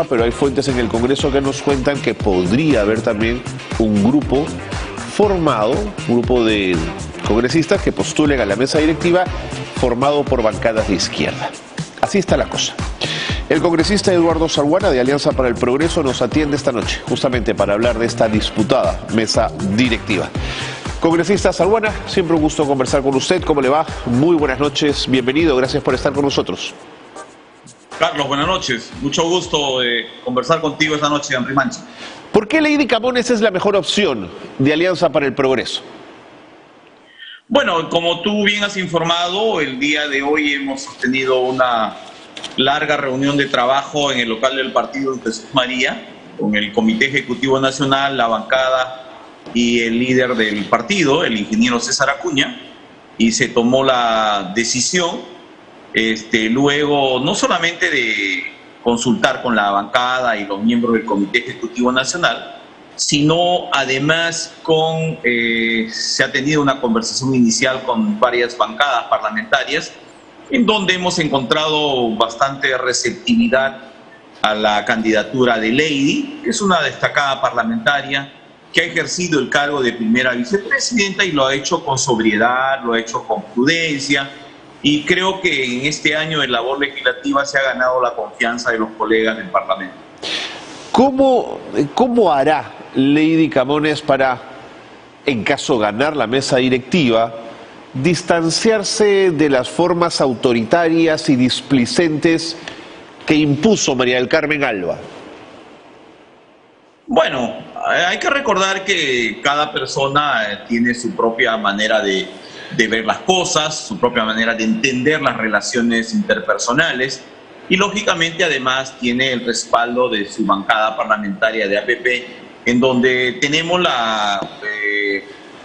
pero hay fuentes en el Congreso que nos cuentan que podría haber también un grupo formado, un grupo de congresistas que postulen a la mesa directiva formado por bancadas de izquierda. Así está la cosa. El congresista Eduardo Salguana, de Alianza para el Progreso, nos atiende esta noche, justamente para hablar de esta disputada mesa directiva. Congresista Salguana, siempre un gusto conversar con usted. ¿Cómo le va? Muy buenas noches, bienvenido, gracias por estar con nosotros. Carlos, buenas noches. Mucho gusto de conversar contigo esta noche, Henry Mancha. ¿Por qué Lady Camones es la mejor opción de Alianza para el Progreso? Bueno, como tú bien has informado, el día de hoy hemos sostenido una larga reunión de trabajo en el local del partido de Jesús María, con el Comité Ejecutivo Nacional, la bancada y el líder del partido, el ingeniero César Acuña, y se tomó la decisión luego no solamente de consultar con la bancada y los miembros del Comité Ejecutivo Nacional, sino además se ha tenido una conversación inicial con varias bancadas parlamentarias en donde hemos encontrado bastante receptividad a la candidatura de Lady, que es una destacada parlamentaria que ha ejercido el cargo de primera vicepresidenta y lo ha hecho con sobriedad, lo ha hecho con prudencia. Y creo que en este año de labor legislativa se ha ganado la confianza de los colegas del Parlamento. ¿Cómo hará Lady Camones para, en caso de ganar la mesa directiva, distanciarse de las formas autoritarias y displicentes que impuso María del Carmen Alba? Bueno, hay que recordar que cada persona tiene su propia manera de ver las cosas, su propia manera de entender las relaciones interpersonales y lógicamente además tiene el respaldo de su bancada parlamentaria de APP, en donde tenemos la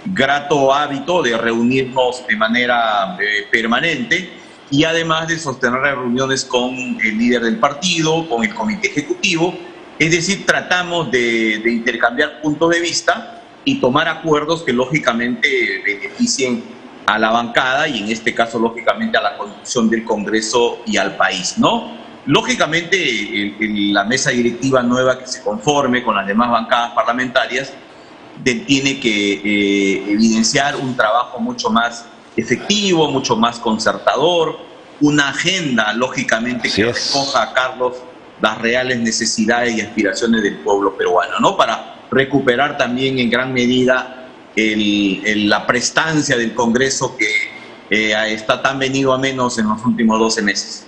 grato hábito de reunirnos de manera permanente y además de sostener reuniones con el líder del partido, con el comité ejecutivo, es decir, tratamos de intercambiar puntos de vista y tomar acuerdos que lógicamente beneficien a la bancada y en este caso lógicamente a la conducción del Congreso y al país, ¿no? Lógicamente la mesa directiva nueva que se conforme con las demás bancadas parlamentarias tiene que evidenciar un trabajo mucho más efectivo, mucho más concertador, una agenda lógicamente que recoja, Carlos, las reales necesidades y aspiraciones del pueblo peruano, ¿no? Para recuperar también en gran medida la prestancia del Congreso que está tan venido a menos en los últimos 12 meses.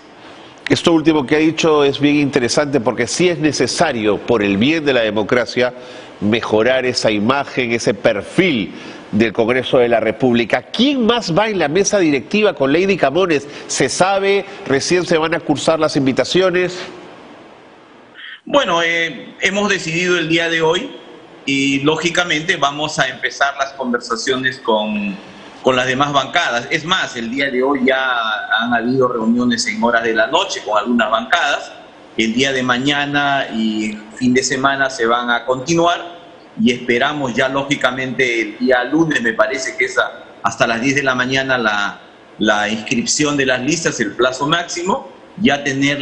Esto último que ha dicho es bien interesante porque sí es necesario, por el bien de la democracia, mejorar esa imagen, ese perfil del Congreso de la República. ¿Quién más va en la mesa directiva con Lady Camones? ¿Se sabe? ¿Recién se van a cursar las invitaciones? Bueno, hemos decidido el día de hoy y lógicamente vamos a empezar las conversaciones con las demás bancadas. Es más, el día de hoy ya han habido reuniones en horas de la noche con algunas bancadas. El día de mañana y fin de semana se van a continuar y esperamos ya lógicamente el día lunes, me parece que es hasta las 10 de la mañana la inscripción de las listas, el plazo máximo, ya tener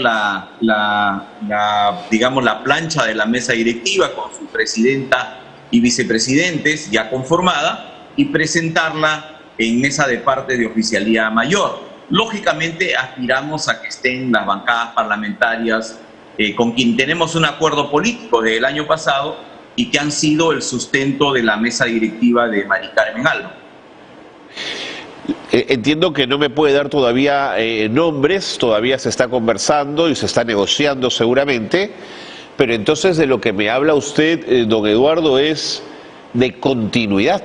digamos, la plancha de la mesa directiva con su presidenta y vicepresidentes ya conformada y presentarla en mesa de parte de oficialía mayor. Lógicamente aspiramos a que estén las bancadas parlamentarias con quien tenemos un acuerdo político del año pasado y que han sido el sustento de la mesa directiva de María Carmen Alba. Entiendo que no me puede dar todavía nombres, todavía se está conversando y se está negociando seguramente, pero entonces de lo que me habla usted, don Eduardo, es de continuidad,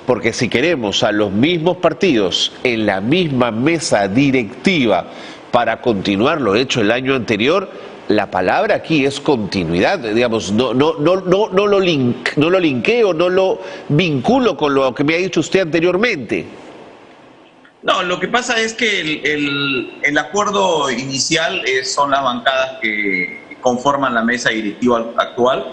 porque si queremos a los mismos partidos en la misma mesa directiva para continuar lo hecho el año anterior, la palabra aquí es continuidad, digamos, no lo linkeo, no lo vinculo con lo que me ha dicho usted anteriormente. No, lo que pasa es que el acuerdo inicial son las bancadas que conforman la mesa directiva actual.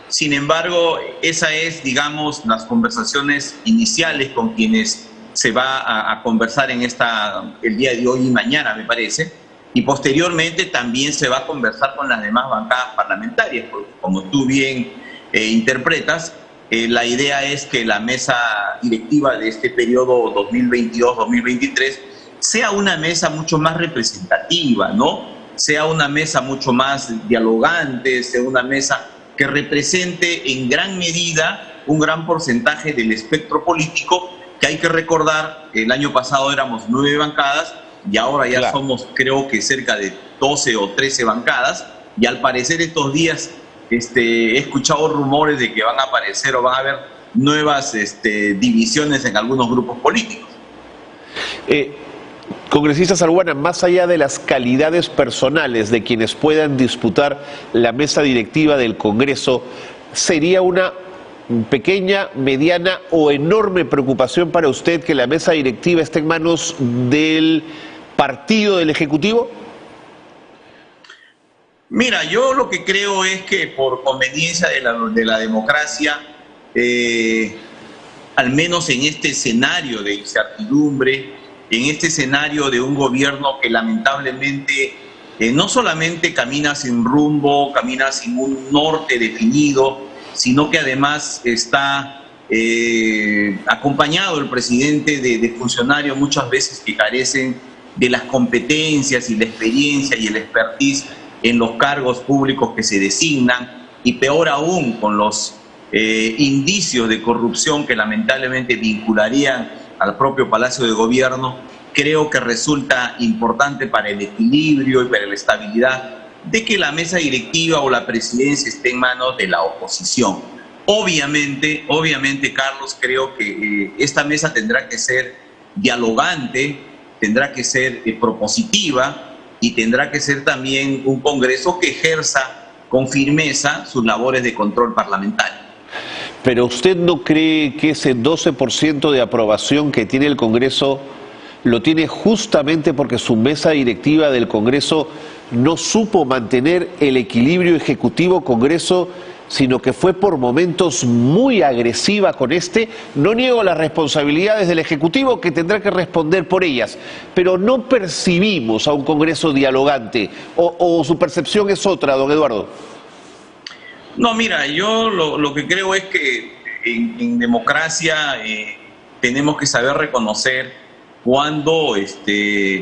Sin embargo, esa es, digamos, las conversaciones iniciales con quienes se va a conversar el día de hoy y mañana, me parece. y posteriormente también se va a conversar con las demás bancadas parlamentarias, porque como tú bien interpretas, la idea es que la mesa directiva de este periodo 2022-2023 sea una mesa mucho más representativa, ¿no? Sea una mesa mucho más dialogante, sea una mesa que represente en gran medida un gran porcentaje del espectro político, que hay que recordar, el año pasado éramos 9 bancadas y ahora ya somos, creo que cerca de 12 o 13 bancadas, y al parecer estos días he escuchado rumores de que van a aparecer o van a haber nuevas divisiones en algunos grupos políticos. Congresista Salguana, más allá de las calidades personales de quienes puedan disputar la mesa directiva del Congreso, ¿sería una pequeña, mediana o enorme preocupación para usted que la mesa directiva esté en manos del partido del Ejecutivo? Mira, yo lo que creo es que por conveniencia de la democracia, al menos en este escenario de incertidumbre, en este escenario de un gobierno que lamentablemente no solamente camina sin rumbo, camina sin un norte definido, sino que además está acompañado el presidente de funcionarios muchas veces que carecen de las competencias y la experiencia y el expertise en los cargos públicos que se designan, y peor aún con los indicios de corrupción que lamentablemente vincularían al propio Palacio de Gobierno. Creo que resulta importante para el equilibrio y para la estabilidad de que la mesa directiva o la presidencia esté en manos de la oposición. Obviamente, Carlos, creo que esta mesa tendrá que ser dialogante, tendrá que ser propositiva, y tendrá que ser también un Congreso que ejerza con firmeza sus labores de control parlamentario. ¿Pero usted no cree que ese 12% de aprobación que tiene el Congreso lo tiene justamente porque su mesa directiva del Congreso no supo mantener el equilibrio ejecutivo-Congreso, sino que fue por momentos muy agresiva con este? No niego las responsabilidades del Ejecutivo, que tendrá que responder por ellas, pero no percibimos a un Congreso dialogante, o su percepción es otra, don Eduardo. No, mira, yo lo que creo es que en democracia tenemos que saber reconocer cuando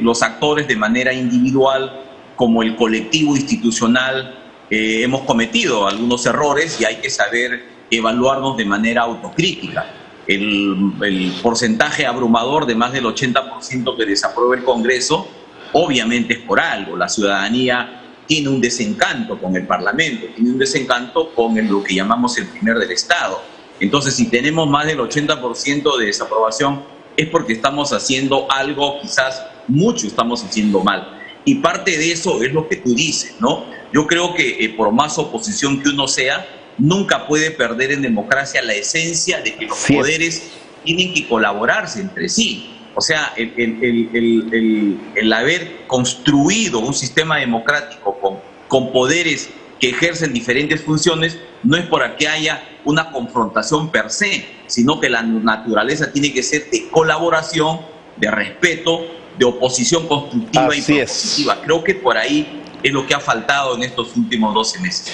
los actores de manera individual, como el colectivo institucional, hemos cometido algunos errores, y hay que saber evaluarnos de manera autocrítica. El porcentaje abrumador de más del 80% que desaprueba el Congreso, obviamente es por algo. La ciudadanía tiene un desencanto con el Parlamento, tiene un desencanto con lo que llamamos el primer del Estado. Entonces, si tenemos más del 80% de desaprobación, es porque estamos haciendo algo, quizás mucho estamos haciendo mal. Y parte de eso es lo que tú dices, ¿no? Yo creo que por más oposición que uno sea, nunca puede perder en democracia la esencia de que los poderes tienen que colaborarse entre sí. O sea, el haber construido un sistema democrático con poderes que ejercen diferentes funciones no es para que haya una confrontación per se, sino que la naturaleza tiene que ser de colaboración, de respeto, de oposición constructiva y propositiva. Creo que por ahí es lo que ha faltado en estos últimos 12 meses.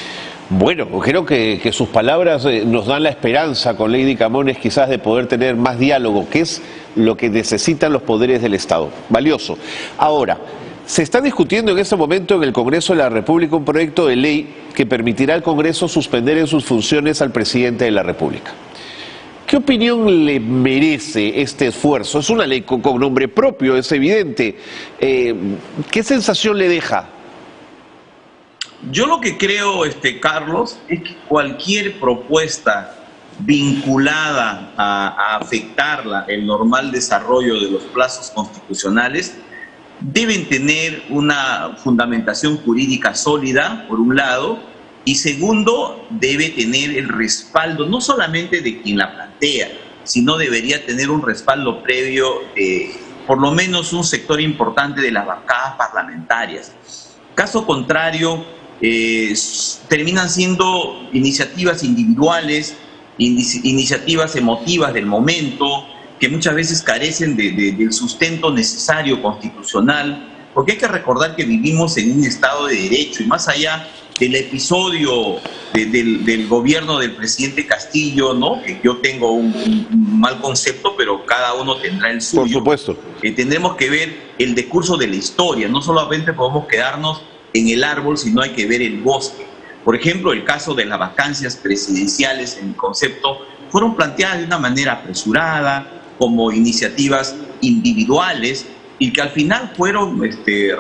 Bueno, creo que sus palabras nos dan la esperanza con Lady Camones quizás de poder tener más diálogo, que es lo que necesitan los poderes del Estado. Valioso. Ahora, se está discutiendo en este momento en el Congreso de la República un proyecto de ley que permitirá al Congreso suspender en sus funciones al presidente de la República. ¿Qué opinión le merece este esfuerzo? Es una ley con nombre propio, es evidente. ¿Qué sensación le deja? Yo lo que creo, Carlos, es que cualquier propuesta vinculada a afectar el normal desarrollo de los plazos constitucionales deben tener una fundamentación jurídica sólida, por un lado, y segundo, debe tener el respaldo no solamente de quien la plantea, sino debería tener un respaldo previo de por lo menos un sector importante de las bancadas parlamentarias. Caso contrario, terminan siendo iniciativas individuales, iniciativas emotivas del momento, que muchas veces carecen del sustento necesario constitucional, porque hay que recordar que vivimos en un Estado de Derecho y más allá del episodio del gobierno del presidente Castillo, ¿no? Que yo tengo un mal concepto, pero cada uno tendrá el suyo. Por supuesto. Tendremos que ver el decurso de la historia, no solamente podemos quedarnos en el árbol, sino hay que ver el bosque. Por ejemplo, el caso de las vacancias presidenciales, en mi concepto, fueron planteadas de una manera apresurada, como iniciativas individuales, y que al final fueron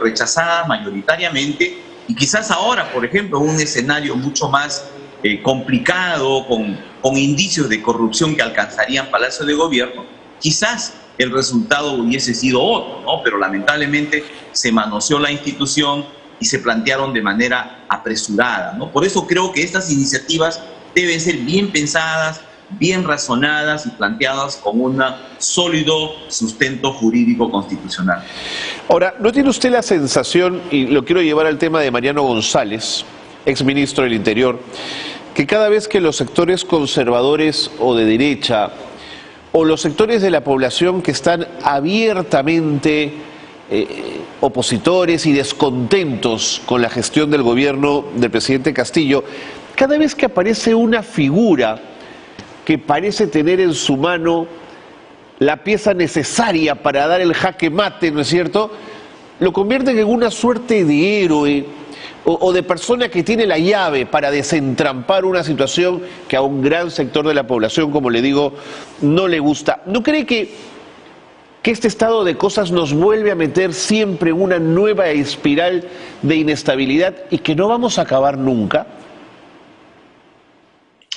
rechazadas mayoritariamente. Y quizás ahora, por ejemplo, un escenario mucho más complicado, con indicios de corrupción que alcanzarían Palacio de Gobierno, quizás el resultado hubiese sido otro, ¿no? Pero lamentablemente se manoseó la institución y se plantearon de manera apresurada, ¿no? Por eso creo que estas iniciativas deben ser bien pensadas, bien razonadas y planteadas con un sólido sustento jurídico constitucional. Ahora, ¿no tiene usted la sensación, y lo quiero llevar al tema de Mariano González, exministro del Interior, que cada vez que los sectores conservadores o de derecha, o los sectores de la población que están abiertamente opositores y descontentos con la gestión del gobierno del presidente Castillo, cada vez que aparece una figura que parece tener en su mano la pieza necesaria para dar el jaque mate, ¿no es cierto?, lo convierten en una suerte de héroe o de persona que tiene la llave para desentrampar una situación que a un gran sector de la población, como le digo, no le gusta. ¿No cree que este estado de cosas nos vuelve a meter siempre en una nueva espiral de inestabilidad y que no vamos a acabar nunca?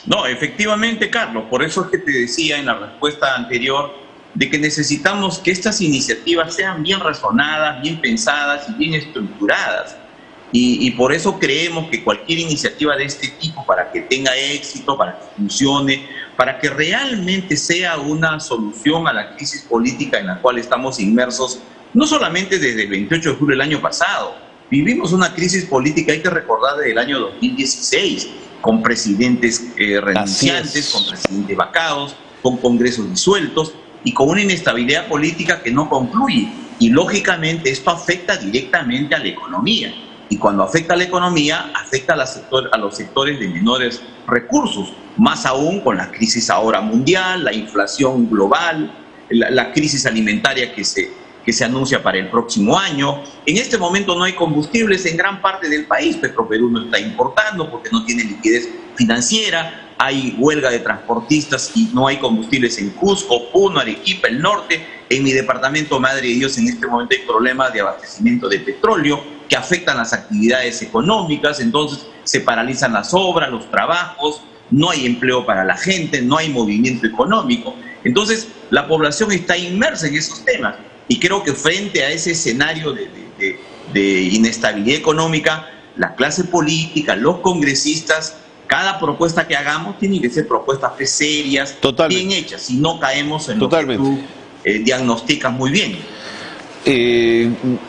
No, efectivamente, Carlos, por eso es que te decía en la respuesta anterior de que necesitamos que estas iniciativas sean bien razonadas, bien pensadas y bien estructuradas. Y por eso creemos que cualquier iniciativa de este tipo, para que tenga éxito, para que funcione, para que realmente sea una solución a la crisis política en la cual estamos inmersos, no solamente desde el 28 de julio del año pasado, vivimos una crisis política, hay que recordar, desde el año 2016, con presidentes renunciantes, con presidentes vacados, con congresos disueltos y con una inestabilidad política que no concluye. Y lógicamente esto afecta directamente a la economía. Y cuando afecta a la economía, afecta a los sectores de menores recursos, más aún con la crisis ahora mundial, la inflación global, la crisis alimentaria que se anuncia para el próximo año. En este momento no hay combustibles en gran parte del país. Petroperú no está importando porque no tiene liquidez financiera. Hay huelga de transportistas y no hay combustibles en Cusco, Puno, Arequipa, el norte. En mi departamento, Madre de Dios, en este momento hay problemas de abastecimiento de petróleo que afectan las actividades económicas. Entonces se paralizan las obras, los trabajos, no hay empleo para la gente, no hay movimiento económico. Entonces la población está inmersa en esos temas. Y creo que frente a ese escenario de inestabilidad económica, la clase política, los congresistas, cada propuesta que hagamos tiene que ser propuestas serias, bien hechas, si no caemos en lo que tú diagnosticas muy bien.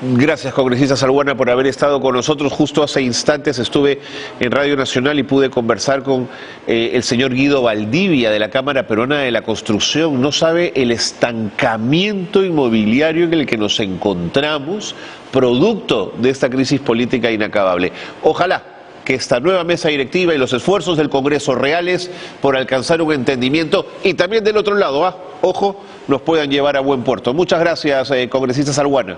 Gracias, congresista Salguana, por haber estado con nosotros. Justo hace instantes estuve en Radio Nacional y pude conversar con el señor Guido Valdivia de la Cámara Peruana de la Construcción. No sabe el estancamiento inmobiliario en el que nos encontramos, producto de esta crisis política inacabable. Ojalá que esta nueva mesa directiva y los esfuerzos del Congreso reales por alcanzar un entendimiento y también del otro lado, ojo, nos puedan llevar a buen puerto. Muchas gracias, congresista Salguana.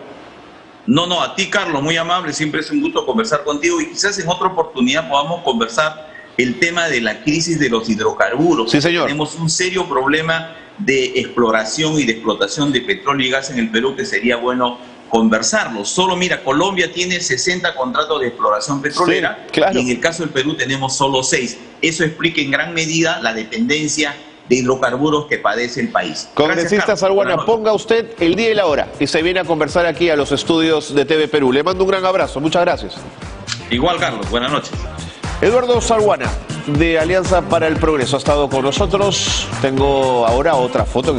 No, a ti, Carlos, muy amable, siempre es un gusto conversar contigo y quizás en otra oportunidad podamos conversar el tema de la crisis de los hidrocarburos. Sí, señor. Tenemos un serio problema de exploración y de explotación de petróleo y gas en el Perú que sería bueno conversarlo. Solo mira, Colombia tiene 60 contratos de exploración petrolera, sí, claro, y en el caso del Perú tenemos solo 6. Eso explica en gran medida la dependencia de hidrocarburos que padece el país. Congresista Salguana, ponga usted el día y la hora y se viene a conversar aquí a los estudios de TV Perú. Le mando un gran abrazo, muchas gracias. Igual, Carlos, buenas noches. Eduardo Salguana, de Alianza para el Progreso, ha estado con nosotros. Tengo ahora otra foto.